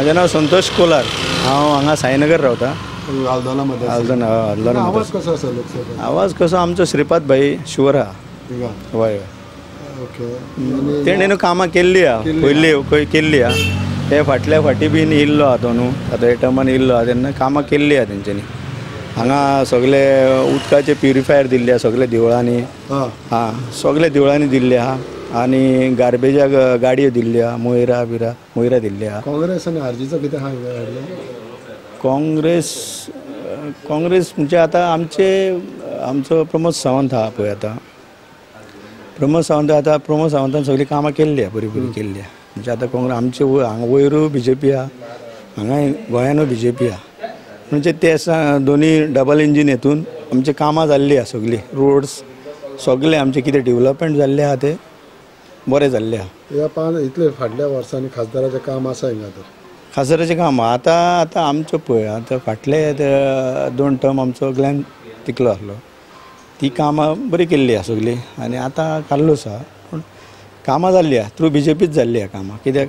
माझे नाव संतोष कोलार, हांव हांगा साईनगर रावता आल्दोनामध्ये. आवाज कसो आसा लोकसभा? आवाज कसो आमचो श्रीपाद भाई शुवर आहा. थिंगा हय ओके. तेणें कामां केल्ली आहा, पयलीं केल्ली आहा. ते फाटल्या फाटी बीन येयल्लो आहा तो न्हू, आतां हे टर्मान येयल्लो आहा तेन्ना कामां केल्ली आहा तेंच्यांनी. हांगा सगळे उदकाचे प्युरिफायर दिल्ले आहा सगळे देवळांनी. सगळे देवळांनी दिल्ले आहा. आनी गार्बेजाक गाडयो दिल्ल्यो आहा, मोयरा दिल्ली आहा. काँग्रेस आनी आरजीचो कितें आहा हिंगा? काँग्रेस म्हणजे आतां आमचो प्रमोद सावंत आहा पळय आतां. प्रमोद सावंतान सगळीं कामां केल्ली आहा, बरी केल्ली आहा. म्हणजे आतां काँग्रेस आमचे हांगा वयरू BJP आहा, हांगा गोंयानूय BJP आहा. म्हणजे ते दोनी डबल इंजीन हेतून आमची कामां जाल्ली आहा सगळीं. रोड्स सगळे आमचे कितें डेवलपमेंट जाल्लें आहा ते बरें जाल्लें आहा. ह्या इतले फाटल्या वर्सांनी खासदाराचें काम आसा हिंगा तर? खासदाराचें काम आतां आमचो पळय आतां फाटले 2 टर्म आमचो ग्लॅन तिकलो आसलो. ती कामां बरी केल्ली आहा सगळीं. आनी आतां कार्लोस आहा, पूण कामां जाल्ली आहा थ्रू BJPच जाल्ली आहा कामां. कित्याक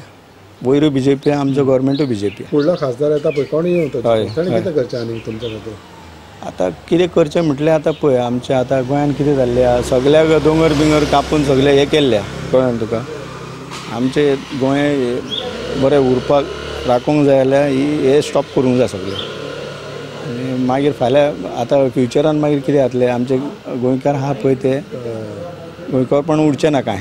वयरू BJP आहा, आमचो गव्हर्मेंटूय BJP. फुडलो खासदार येता पळय कोण येवं ताणें कितें करचें आनी तुमच्या खातीर? आतां कितें करचें म्हटल्यार आतां पळय आमचें आतां गोंयांत कितें जाल्लें आहा, सगळ्याक दोंगर बिंगर कापून सगळे हे केल्ले आहा. कळ्ळें तुका? आमचें गोंय बरें उरपाक राखूंक जाय जाल्यार हे स्टॉप करूंक जाय सगळें. आनी मागीर फाल्यां आतां फ्युचरान मागीर कितें जातलें, आमचे गोंयकार आहा पळय ते गोंयकारपण उरचें ना कांय.